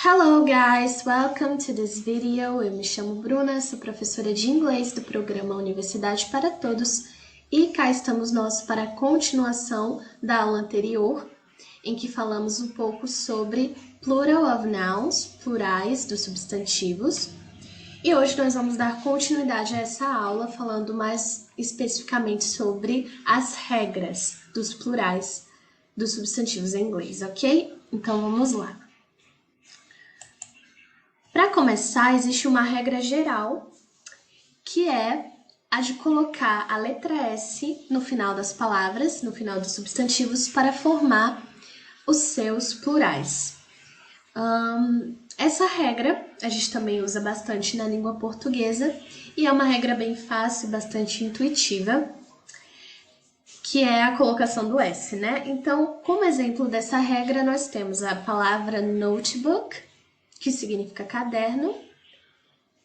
Hello guys, welcome to this video. Eu me chamo Bruna, sou professora de inglês do programa Universidade para Todos e cá estamos nós para a continuação da aula anterior, em que falamos um pouco sobre plural of nouns, plurais dos substantivos. E hoje nós vamos dar continuidade a essa aula falando mais especificamente sobre as regras dos plurais dos substantivos em inglês, ok? Então vamos lá. Para começar, existe uma regra geral, que é a de colocar a letra S no final das palavras, no final dos substantivos, para formar os seus plurais. Essa regra a gente também usa bastante na língua portuguesa e é uma regra bem fácil, bastante intuitiva, que é a colocação do S, né? Então, como exemplo dessa regra, nós temos a palavra notebook, que significa caderno,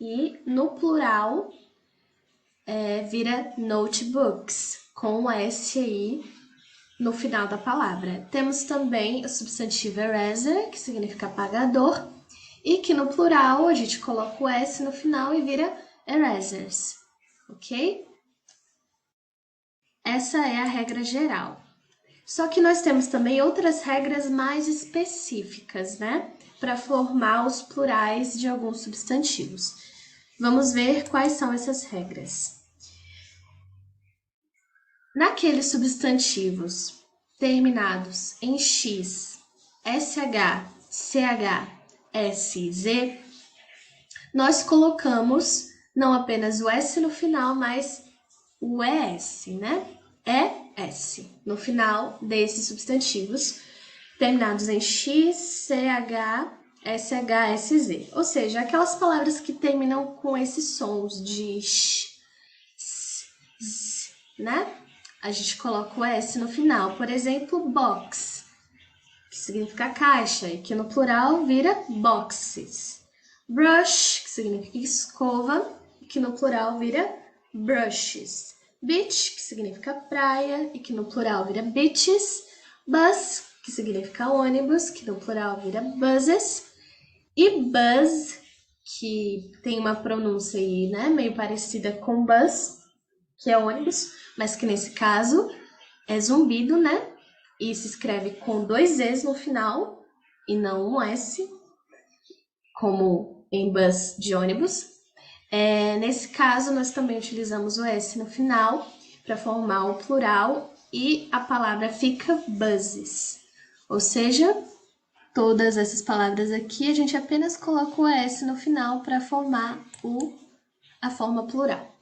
e no plural vira notebooks, com o S aí no final da palavra. Temos também o substantivo eraser, que significa apagador, e que no plural a gente coloca o S no final e vira erasers, ok? Essa é a regra geral. Só que nós temos também outras regras mais específicas, né? Para formar os plurais de alguns substantivos. Vamos ver quais são essas regras. Naqueles substantivos terminados em X, SH, CH, S, Z, nós colocamos não apenas o S no final, mas o ES, né? ES no final desses substantivos terminados em X, CH, SH, SZ. Ou seja, aquelas palavras que terminam com esses sons de X, S, Z, né? A gente coloca o S no final. Por exemplo, box, que significa caixa, e que no plural vira boxes. Brush, que significa escova, e que no plural vira brushes. Beach, que significa praia, e que no plural vira beaches. Bus, que significa ônibus, que no plural vira buses. E buzz, que tem uma pronúncia aí, né, meio parecida com bus, que é ônibus, mas que nesse caso é zumbido, né? E se escreve com 2 Z's no final e não um S, como em bus de ônibus. Nesse caso, nós também utilizamos o S no final para formar o plural e a palavra fica buzzes. Ou seja, todas essas palavras aqui, a gente apenas coloca o S no final para formar a forma plural.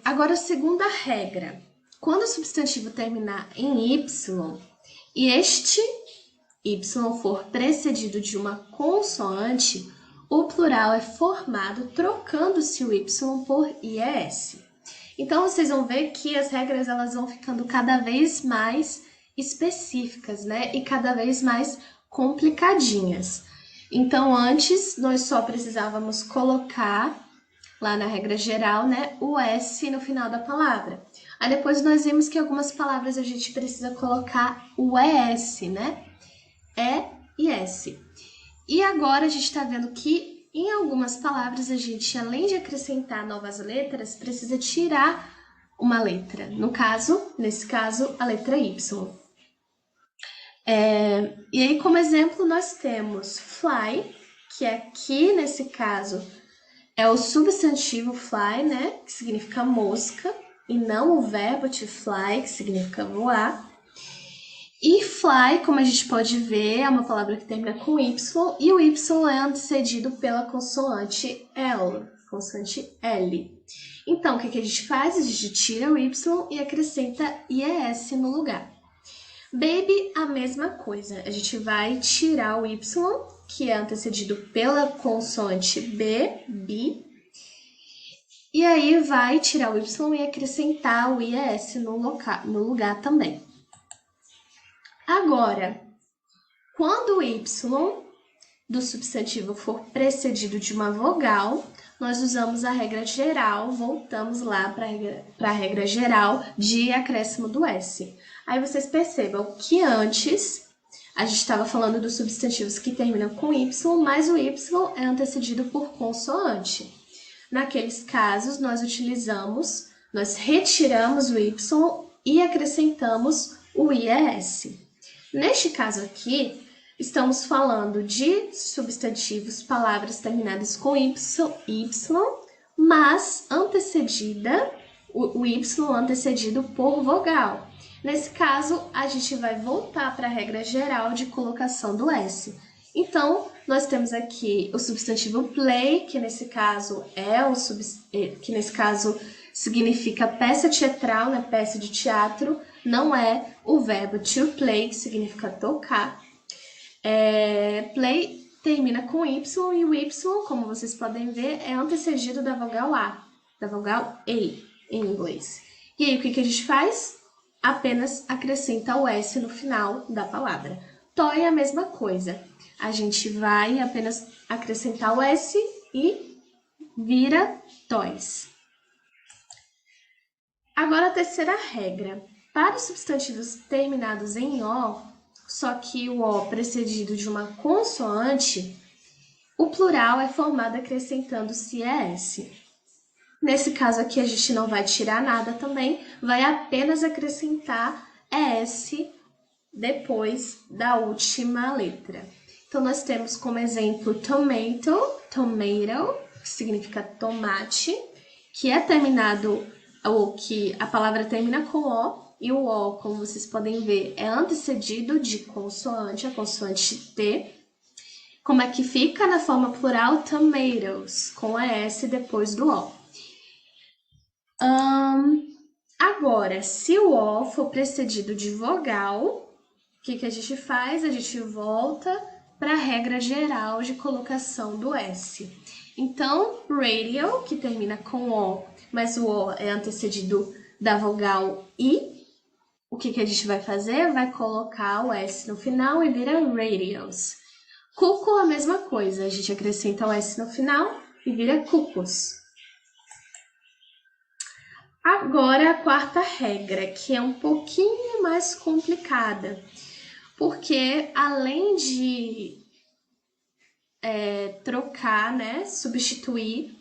Agora, a segunda regra. Quando o substantivo terminar em Y e este Y for precedido de uma consoante, o plural é formado trocando-se o Y por IES. Então, vocês vão ver que as regras elas vão ficando cada vez mais específicas, né? E cada vez mais complicadinhas. Então, antes, nós só precisávamos colocar lá na regra geral, né, o S no final da palavra. Aí depois nós vimos que algumas palavras a gente precisa colocar o ES, né? E e S. E agora a gente está vendo que em algumas palavras a gente, além de acrescentar novas letras, precisa tirar uma letra. Nesse caso, a letra Y. E aí, como exemplo, nós temos fly, que aqui, nesse caso, é o substantivo fly, né, que significa mosca, e não o verbo to fly, que significa voar. E fly, como a gente pode ver, é uma palavra que termina com Y, e o Y é antecedido pela consoante L, consoante L. Então, o que a gente faz? A gente tira o Y e acrescenta IES no lugar. Baby, a mesma coisa. A gente vai tirar o Y, que é antecedido pela consoante B, B, e aí vai tirar o Y e acrescentar o IES no lugar também. Agora, quando o Y do substantivo for precedido de uma vogal, nós usamos a regra geral, voltamos lá para a regra geral de acréscimo do S. Aí vocês percebam que antes A gente estava falando dos substantivos que terminam com Y, mas o Y é antecedido por consoante. Naqueles casos, nós retiramos o Y e acrescentamos o IES. Neste caso aqui, estamos falando de substantivos, palavras terminadas com Y, mas o Y antecedido por vogal. Nesse caso, a gente vai voltar para a regra geral de colocação do S. Então, nós temos aqui o substantivo play, que nesse caso significa peça teatral, né? Peça de teatro, não é o verbo to play, que significa tocar. Play termina com Y e o Y, como vocês podem ver, é antecedido da vogal A, da vogal A em inglês. E aí, o que a gente faz? Apenas acrescenta o S no final da palavra. Toy é a mesma coisa. A gente vai apenas acrescentar o S e vira toys. Agora a terceira regra. Para os substantivos terminados em O, só que o O precedido de uma consoante, o plural é formado acrescentando-se ES. Nesse caso aqui, a gente não vai tirar nada também, vai apenas acrescentar ES depois da última letra. Então, nós temos como exemplo tomato, que significa tomate, que é terminado, ou que a palavra termina com O, e o O, como vocês podem ver, é antecedido de consoante, a consoante T. Como é que fica na forma plural? Tomatoes, com a S depois do O. Agora, se o O for precedido de vogal, o que a gente faz? A gente volta para a regra geral de colocação do S. Então, radio, que termina com O, mas o O é antecedido da vogal I, o que a gente vai fazer? Vai colocar o S no final e vira radios. Cuco, a mesma coisa, a gente acrescenta o S no final e vira cucos. Agora, a quarta regra, que é um pouquinho mais complicada, porque além de trocar, né, substituir,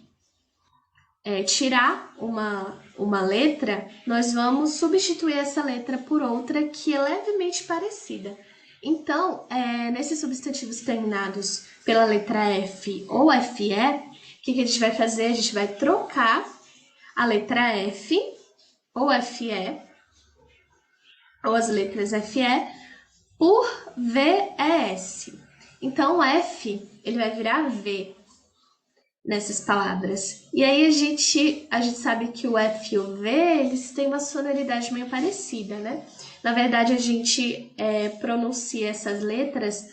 tirar uma letra, nós vamos substituir essa letra por outra que é levemente parecida. Então, nesses substantivos terminados pela letra F ou FE, o que a gente vai fazer? A gente vai trocar a letra F ou FE, ou as letras FE, por VES. Então, o F ele vai virar V nessas palavras. E aí a gente sabe que o F e o V eles têm uma sonoridade meio parecida, né? Na verdade, a gente pronuncia essas letras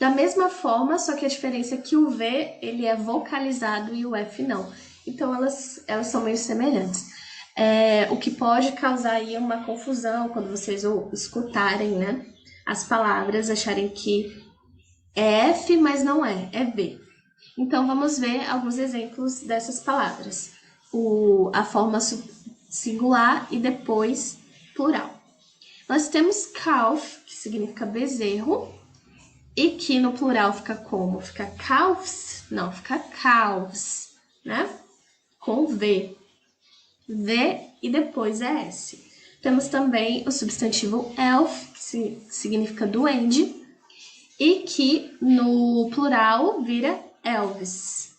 da mesma forma, só que a diferença é que o V ele é vocalizado e o F não. Então, elas são meio semelhantes. O que pode causar aí uma confusão quando vocês escutarem, né, as palavras, acharem que é F, mas não é V. Então, vamos ver alguns exemplos dessas palavras. A forma singular e depois plural. Nós temos calf, que significa bezerro, e que no plural fica como? Fica calves? Não, fica calves, né? Com V. V e depois é S. Temos também o substantivo elf, que significa duende, e que no plural vira elves.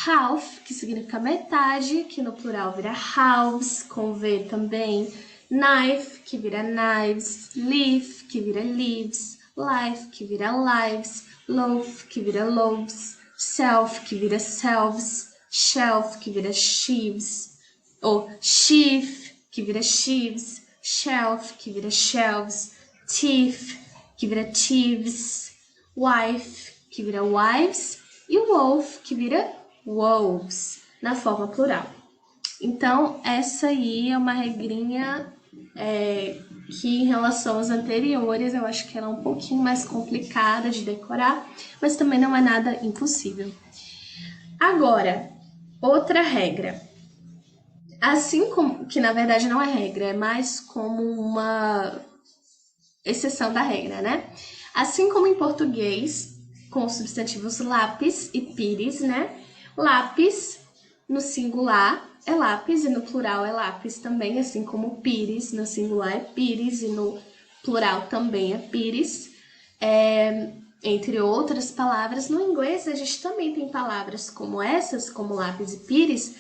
Half, que significa metade, que no plural vira halves, com V também. Knife, que vira knives. Leaf, que vira leaves. Life, que vira lives. Loaf, que vira loaves. Self, que vira selves. Shelf, que vira sheaves. Ou sheaf, que vira sheaves. Shelf, que vira shelves. Thief, que vira thieves. Wife, que vira wives. E wolf, que vira wolves, na forma plural. Então, essa aí é uma regrinha que, em relação às anteriores, eu acho que ela é um pouquinho mais complicada de decorar, mas também não é nada impossível. Agora, outra regra. Assim como, que na verdade não é regra, é mais como exceção da regra, né? Assim como em português, com os substantivos lápis e pires, né? Lápis no singular é lápis e no plural é lápis também, assim como pires no singular é pires e no plural também é pires. Entre outras palavras, no inglês a gente também tem palavras como essas, como lápis e pires,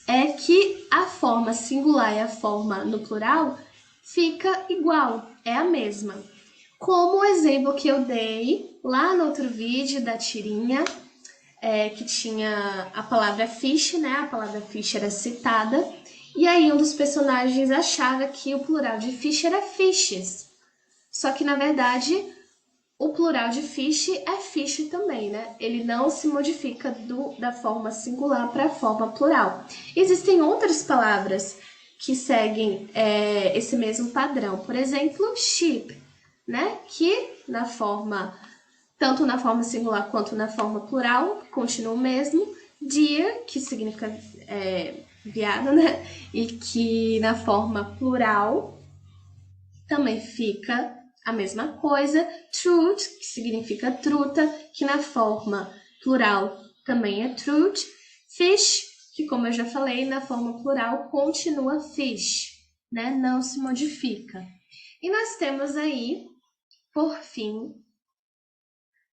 é que a forma singular e a forma no plural fica igual, é a mesma. Como o exemplo que eu dei lá no outro vídeo da tirinha, que tinha a palavra fish, né? A palavra fish era citada, e aí um dos personagens achava que o plural de fish era fishes. Só que, na verdade, o plural de fish é fish também, né? Ele não se modifica da forma singular para a forma plural. Existem outras palavras que seguem esse mesmo padrão. Por exemplo, sheep, né? Que tanto na forma singular quanto na forma plural, continua o mesmo. Deer, que significa veado, né? E que na forma plural também fica a mesma coisa. Truth, que significa truta, que na forma plural também é truth. Fish, que como eu já falei, na forma plural continua fish, né? Não se modifica. E nós temos aí, por fim,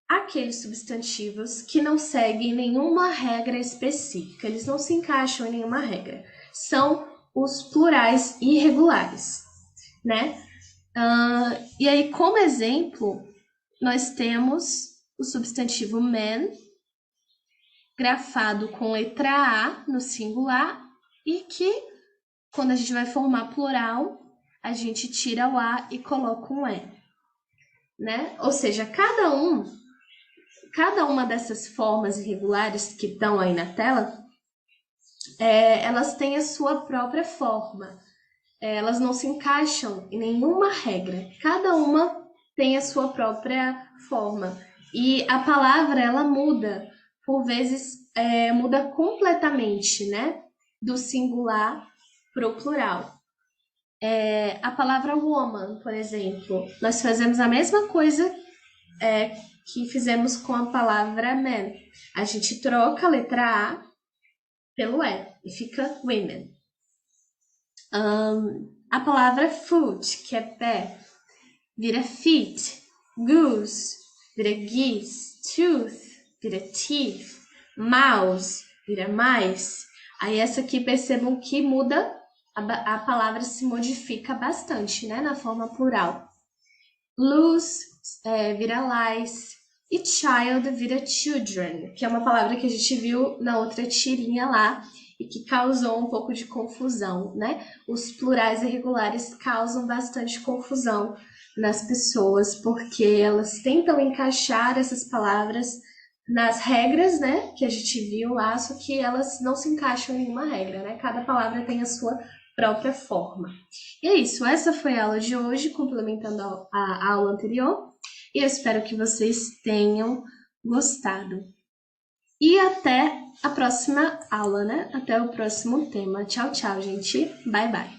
aqueles substantivos que não seguem nenhuma regra específica, eles não se encaixam em nenhuma regra. São os plurais irregulares, né? E aí, como exemplo, nós temos o substantivo man, grafado com letra A no singular, e que, quando a gente vai formar plural, a gente tira o A e coloca um E, né? Ou seja, cada uma dessas formas irregulares que estão aí na tela, elas têm a sua própria forma. Elas não se encaixam em nenhuma regra. Cada uma tem a sua própria forma. E a palavra, ela muda. Por vezes, muda completamente, né? Do singular para o plural. A palavra woman, por exemplo. Nós fazemos a mesma coisa que fizemos com a palavra man. A gente troca a letra A pelo E e fica women. A palavra foot, que é pé, vira feet. Goose vira geese. Tooth vira teeth. Mouse vira mice. Aí essa aqui percebam que muda, a palavra se modifica bastante, né, na forma plural. Loose vira lice. E child vira children, que é uma palavra que a gente viu na outra tirinha lá e que causou um pouco de confusão, né? Os plurais irregulares causam bastante confusão nas pessoas, porque elas tentam encaixar essas palavras nas regras, né, que a gente viu lá, só que elas não se encaixam em nenhuma regra, né? Cada palavra tem a sua própria forma. E é isso, essa foi a aula de hoje, complementando a aula anterior, e eu espero que vocês tenham gostado. E até a próxima aula, né? Até o próximo tema. Tchau, tchau, gente. Bye, bye.